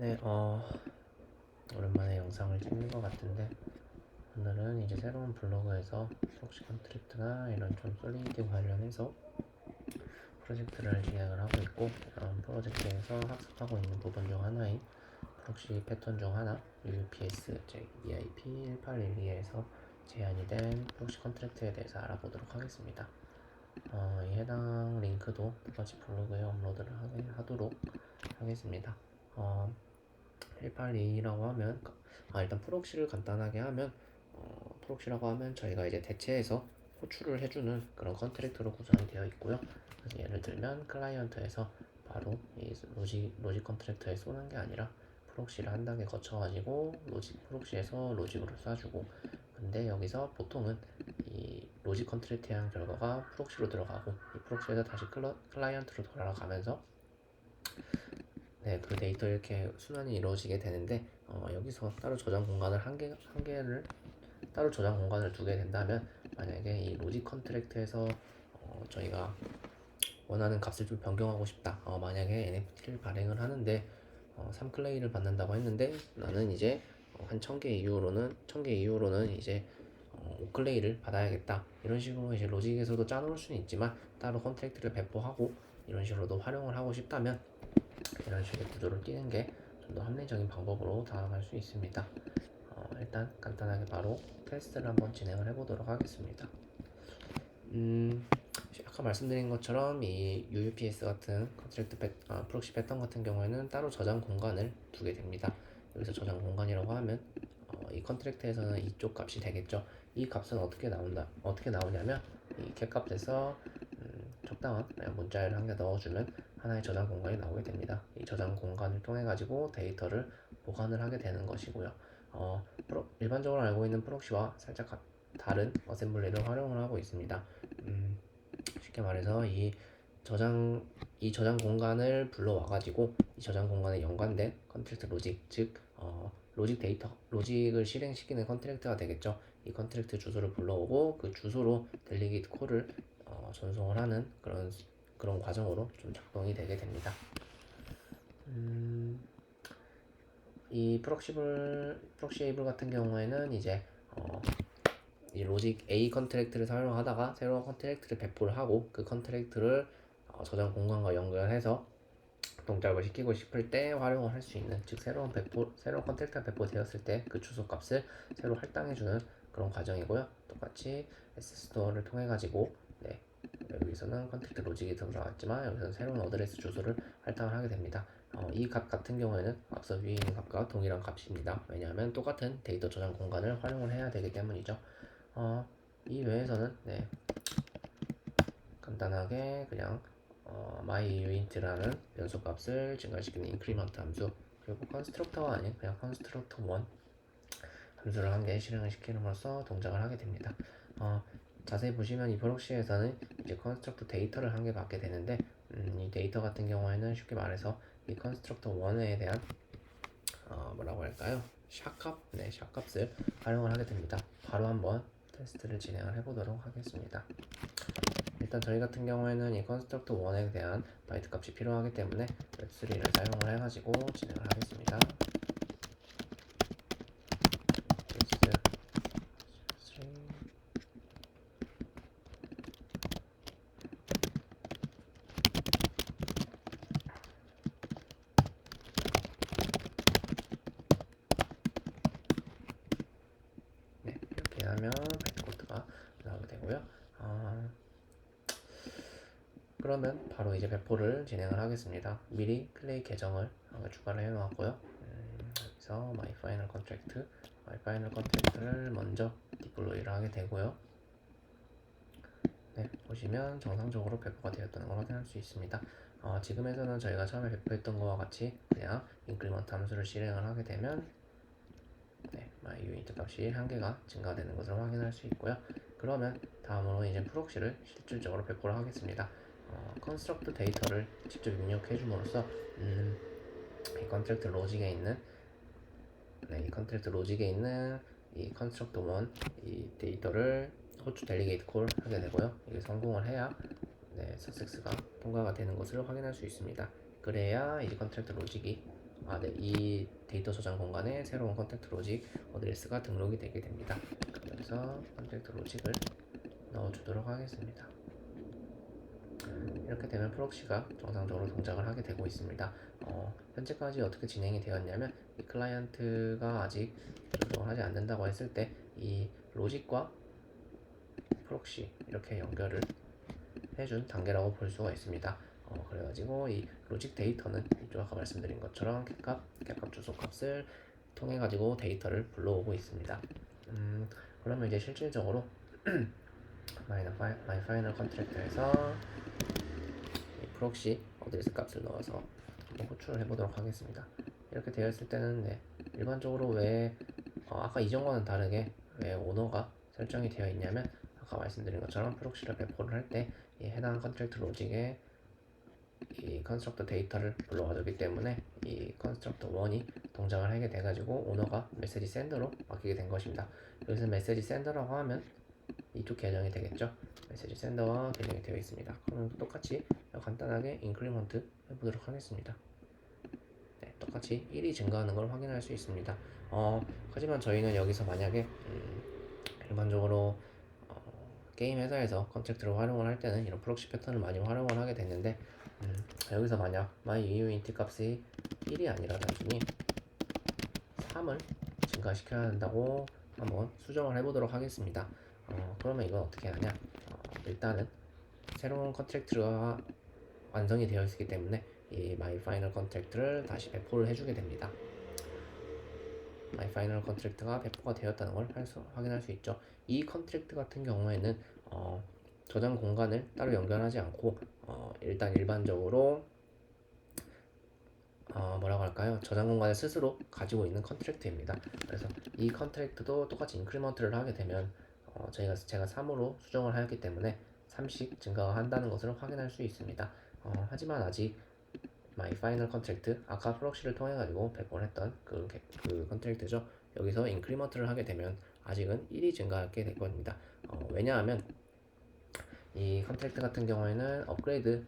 네, 오랜만에 영상을 찍는 것 같은데 오늘은 이제 새로운 블로그에서 프록시 컨트랙트나 이런 좀 솔리디티 관련해서 프로젝트를 진행을 하고 있고, 프로젝트에서 학습하고 있는 부분 중 하나인 프록시 패턴 중 하나 UPS 즉 EIP 1812에서 제한이 된 프록시 컨트랙트에 대해서 알아보도록 하겠습니다. 이 해당 링크도 똑같이 블로그에 업로드를 하도록 하겠습니다. 182라고 하면 일단 프록시를 간단하게 하면 프록시라고 하면 저희가 이제 대체해서 호출을 해주는 그런 컨트랙트로 구성이 되어 있고요. 그래서 예를 들면 클라이언트에서 바로 이 로직 컨트랙터에 쏘는 게 아니라 프록시를 한 단계 거쳐가지고 프록시에서 로직으로 쏴주고, 근데 여기서 보통은 이 로직 컨트랙트의 한 결과가 프록시로 들어가고 이 프록시에서 다시 클라이언트로 돌아가면서 그 데이터 이렇게 순환이 이루어지게 되는데, 여기서 따로 저장 공간을 한 개를 따로 저장 공간을 두게 된다면, 만약에 이 로직 컨트랙트에서 저희가 원하는 값을 좀 변경하고 싶다. 만약에 NFT를 발행을 하는데 3클레이를 받는다고 했는데 나는 이제 한 1000개 이후로는 이제 5클레이를 받아야겠다. 이런 식으로 이제 로직에서도 짜놓을 수는 있지만 따로 컨트랙트를 배포하고 이런 식으로도 활용을 하고 싶다면 이런 식의 구조를 띄는 게 좀 더 합리적인 방법으로 다가갈 수 있습니다. 일단 간단하게 바로 테스트를 한번 진행을 해보도록 하겠습니다. 아까 말씀드린 것처럼 이 UUPS 같은 프록시 패턴 같은 경우에는 따로 저장 공간을 두게 됩니다. 여기서 저장 공간이라고 하면 이 컨트랙트에서는 이쪽 값이 되겠죠. 이 값은 어떻게 나오냐면 이 cat 값에서 적당한 문자를 한 개 넣어주면 하나의 저장 공간이 나오게 됩니다. 이 저장 공간을 통해 가지고 데이터를 보관을 하게 되는 것이고요. 일반적으로 알고 있는 프록시와 살짝 다른 어셈블리를 활용을 하고 있습니다. 쉽게 말해서 이 저장 공간을 불러와 가지고 이 저장 공간에 연관된 컨트랙트 로직, 즉 로직을 실행시키는 컨트랙트가 되겠죠. 이 컨트랙트 주소를 불러오고 그 주소로 델리게이트 콜을 전송을 하는 그런 과정으로 좀 작동이 되게 됩니다. 이 프록시에이블 같은 경우에는 이제 이 로직 A 컨트랙트를 사용하다가 새로운 컨트랙트를 배포를 하고 그 컨트랙트를 저장 공간과 연결해서 동작을 시키고 싶을 때 활용을 할 수 있는, 즉 새로운 컨트랙트가 배포되었을 때 그 주소 값을 새로 할당해주는 그런 과정이고요. 똑같이 S스토어를 통해 가지고 여기서는 컨트랙트 로직이 들어갔지만 여기서는 새로운 어드레스 주소를 할당을 하게 됩니다. 이 값 같은 경우에는 앞서 위에 있는 값과 동일한 값입니다. 왜냐하면 똑같은 데이터 저장 공간을 활용을 해야 되기 때문이죠. 이 외에서는 간단하게 그냥 myUint라는 변수값을 증가시키는 인크리먼트 함수, 그리고 컨스트럭터가 아닌 그냥 construct1 함수를 한 개 실행을 시킴으로써 동작을 하게 됩니다. 자세히 보시면 이 프록시에서는 이제 컨스트럭터 데이터를 한 개 받게 되는데, 이 데이터 같은 경우에는 쉽게 말해서 이 construct1에 대한 뭐라고 할까요? 샵값을 활용을 하게 됩니다. 바로 한번 테스트를 진행을 해보도록 하겠습니다. 일단 저희 같은 경우에는 이 construct1에 대한 바이트 값이 필요하기 때문에 web3를 사용을 해가지고 진행을 하겠습니다. 이렇게 하면 바이트 코드가 나오게 되고요. 그러면 바로 이제 배포를 진행을 하겠습니다. 미리 클레이 계정을 추가를 해놓았고요. 여기서 myFinalContract를 먼저 디플로이를 하게 되고요. 보시면 정상적으로 배포가 되었다는 걸 확인할 수 있습니다. 지금에서는 저희가 처음에 배포했던 것과 같이 그냥 인크리먼트 함수를 실행을 하게 되면 myUint 값이 한 개가 증가되는 것을 확인할 수 있고요. 그러면 다음으로 이제 프록시를 실질적으로 배포를 하겠습니다. 컨스트럭트 데이터를 직접 입력해 줌으로써 이 컨트랙트 로직에 있는 이 컨스트럭트 1이 데이터를 호출 델리게이트 콜 하게 되고요. 이게 성공을 해야 석섹스가 통과가 되는 것을 확인할 수 있습니다. 그래야 이 컨트랙트 로직이 이 데이터 저장 공간에 새로운 컨택트 로직 어드레스가 등록이 되게 됩니다. 그래서 컨택트 로직을 넣어주도록 하겠습니다. 이렇게 되면 프록시가 정상적으로 동작을 하게 되고 있습니다. 현재까지 어떻게 진행이 되었냐면 이 클라이언트가 아직 조정을 하지 않는다고 했을 때 이 로직과 프록시 이렇게 연결을 해준 단계라고 볼 수가 있습니다. 그래가지고 이 로직 데이터는 이쪽 아까 말씀드린 것처럼 캡값 주소값을 통해 가지고 데이터를 불러오고 있습니다. 그러면 이제 실질적으로 my final contract에서 프록시 어드레스 값을 넣어서 한번 호출을 해보도록 하겠습니다. 이렇게 되었을 때는 일반적으로 왜 아까 이전과는 다르게 왜 오너가 설정이 되어 있냐면 아까 말씀드린 것처럼 프록시를 배포를 할 때 이 해당 컨트랙트 로직에 이 컨스트럭터 데이터를 불러가주기 때문에 이 컨스트럭터 1이 동작을 하게 돼가지고 오너가 메시지 샌더로 바뀌게 된 것입니다. 여기서 메시지 샌더라고 하면 이쪽 계정이 되겠죠. 메시지 샌더와 계정이 되어 있습니다. 그럼 똑같이 간단하게 인크리먼트 해보도록 하겠습니다. 똑같이 1이 증가하는 걸 확인할 수 있습니다. 하지만 저희는 여기서 만약에 일반적으로 게임 회사에서 컨트랙트를 활용을 할 때는 이런 프록시 패턴을 많이 활용을 하게 됐는데 여기서 만약 myUint 값이 1이 아니라 단순히 3을 증가시켜야 한다고 한번 수정을 해보도록 하겠습니다. 그러면 이건 어떻게 하냐? 일단은 새로운 컨트랙트가 완성이 되어 있기 때문에 이 myFinal 컨트랙트를 다시 배포를 해주게 됩니다. myFinal 컨트랙트가 배포가 되었다는 걸 확인할 수 있죠. 이 컨트랙트 같은 경우에는 저장 공간을 따로 연결하지 않고 일단 일반적으로 뭐라고 할까요? 저장 공간을 스스로 가지고 있는 컨트랙트입니다. 그래서 이 컨트랙트도 똑같이 인크리먼트를 하게 되면 제가 3으로 수정을 하였기 때문에 3씩 증가한다는 것을 확인할 수 있습니다. 하지만 아직 my final contract 아까 프록시를 통해 가지고 배포를 했던 그 컨트랙트죠. 여기서 인크리먼트를 하게 되면 아직은 1이 증가하게 될 겁니다. 왜냐하면 이 컨트랙트 같은 경우에는 업그레이드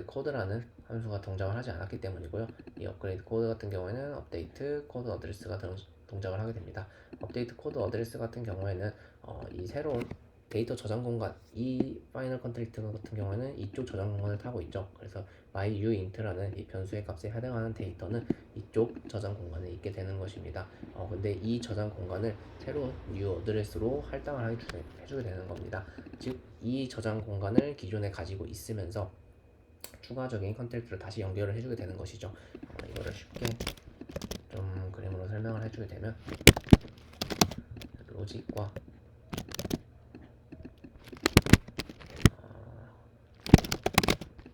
코드라는 함수가 동작을 하지 않았기 때문이고요. 이 업그레이드 코드 같은 경우에는 업데이트 코드 어드레스가 동작을 하게 됩니다. 업데이트 코드 어드레스 같은 경우에는 이 새로운 데이터 저장 공간, 이 파이널 컨트랙트 같은 경우에는 이쪽 저장 공간을 타고 있죠. 그래서 myUint라는 이 변수의 값에 해당하는 데이터는 이쪽 저장 공간에 있게 되는 것입니다. 근데 이 저장 공간을 새로운 new 어드레스로 할당을 해주게 되는 겁니다. 즉, 이 저장 공간을 기존에 가지고 있으면서 추가적인 컨트랙트를 다시 연결을 해주게 되는 것이죠. 이거를 쉽게 좀 그림으로 설명을 해주게 되면 로직과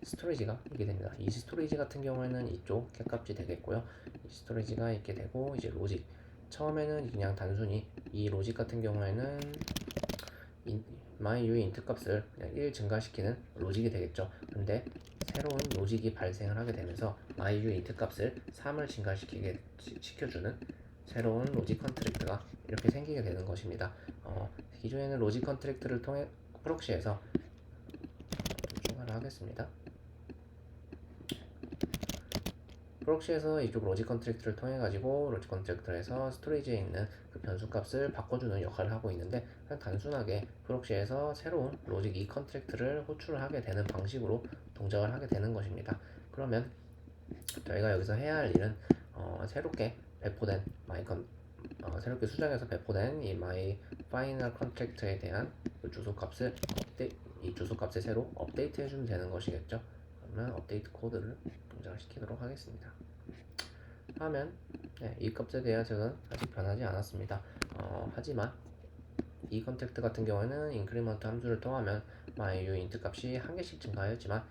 스토리지가 있게 됩니다. 이 스토리지 같은 경우에는 이쪽 캡값이 되겠고요. 이 스토리지가 있게 되고 이제 로직 처음에는 그냥 단순히 이 로직 같은 경우에는 myUint 값을 그냥 1 증가시키는 로직이 되겠죠. 근데 새로운 로직이 발생을 하게 되면서 myUint 값을 3을 증가시켜주는 새로운 로직 컨트랙트가 이렇게 생기게 되는 것입니다. 기존에는 로직 컨트랙트를 통해 프록시에서 추가를 하겠습니다. 프록시에서 이쪽 로직 컨트랙트를 통해 가지고 로직 컨트랙터에서 스토리지에 있는 그 변수 값을 바꿔주는 역할을 하고 있는데 그냥 단순하게 프록시에서 새로운 로직 2 컨트랙트를 호출을 하게 되는 방식으로 동작을 하게 되는 것입니다. 그러면 저희가 여기서 해야 할 일은 새롭게 배포된 새롭게 수정해서 배포된 이 my final contract에 대한 그 주소값을 이 주소값에 새로 업데이트 해주면 되는 것이겠죠. 그러면 업데이트 코드를 동작시키도록 하겠습니다. 하면 이 값에 대해서는 아직 변하지 않았습니다. 하지만 이 컨택트 같은 경우에는 인크리먼트 함수를 통하면 myUint 값이 한 개씩 증가하였지만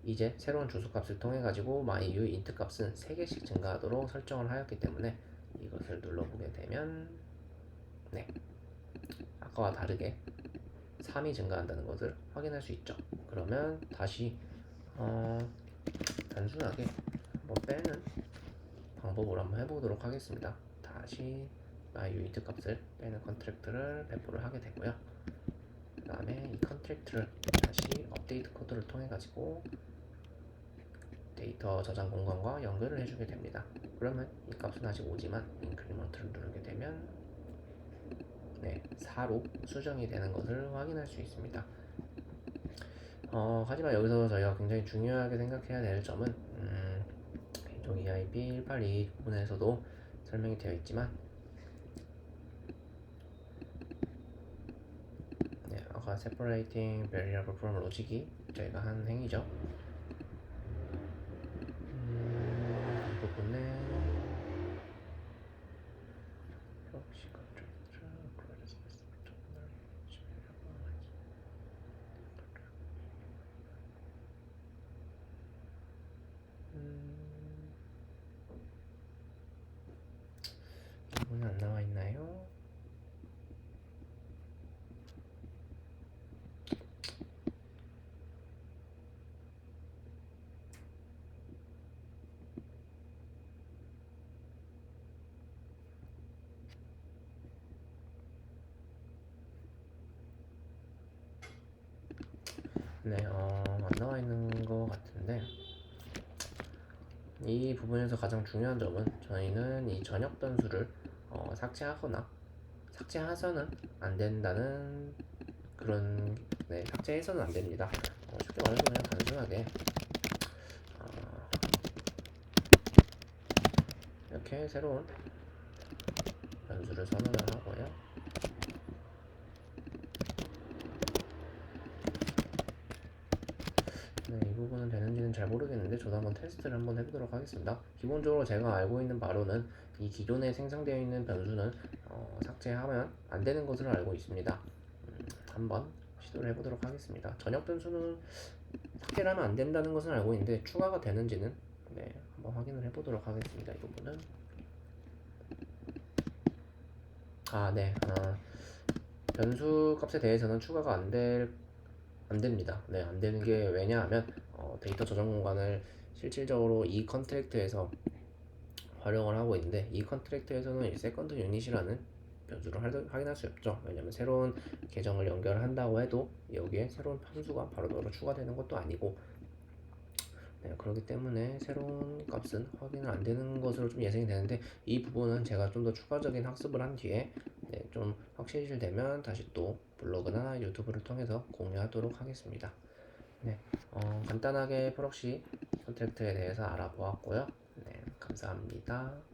이제 새로운 주소값을 통해 가지고 myUint 값은 3개씩 증가하도록 설정을 하였기 때문에 이것을 눌러보게 되면 아까와 다르게 3이 증가한다는 것을 확인할 수 있죠. 그러면 다시 단순하게 한번 빼는 방법으로 한번 해보도록 하겠습니다. 다시 myUint 값을 빼는 컨트랙트를 배포를 하게 되고요. 그 다음에 이 컨트랙트를 다시 업데이트 코드를 통해 가지고 데이터 저장 공간과 연결을 해주게 됩니다. 그러면 이 값은 아직 오지만 인크리먼트를 누르게 되면 4로 수정이 되는 것을 확인할 수 있습니다. 하지만 여기서 저희가 굉장히 중요하게 생각해야 될 점은 이쪽 EIP 182 부분에서도 설명이 되어 있지만 아까 separating variable from logic이 저희가 한 행위죠. 이 부분에 부분이 안 나와 있나요? 안 나와 있는 것 같은데 이 부분에서 가장 중요한 점은 저희는 이 전역 변수를 삭제하거나 삭제해서는 안 된다는 그런 삭제해서는 안 됩니다. 쉽게 말해서 그냥 단순하게 이렇게 새로운 변수를 선언을 하고요. 이 부분은 되는지는 잘 모르겠는데 저도 한번 테스트를 한번 해보도록 하겠습니다. 기본적으로 제가 알고 있는 바로는 이 기존에 생성되어 있는 변수는 삭제하면 안 되는 것으로 알고 있습니다. 한번 시도를 해보도록 하겠습니다. 전역 변수는 삭제를 하면 안 된다는 것은 알고 있는데 추가가 되는지는 한번 확인을 해보도록 하겠습니다. 이 부분은 변수 값에 대해서는 추가가 안 됩니다. 안 되는 게 왜냐하면 데이터 저장 공간을 실질적으로 이 컨트랙트에서 활용을 하고 있는데 이 컨트랙트에서는 이 세컨드 유닛이라는 변수를 확인할 수 없죠. 왜냐면 새로운 계정을 연결한다고 해도 여기에 새로운 함수가 바로 추가되는 것도 아니고 그렇기 때문에 새로운 값은 확인을 안 되는 것으로 좀 예상이 되는데 이 부분은 제가 좀 더 추가적인 학습을 한 뒤에 좀 확실시되면 다시 또 블로그나 유튜브를 통해서 공유하도록 하겠습니다. 간단하게 프록시 컨트랙트에 대해서 알아보았고요. 감사합니다.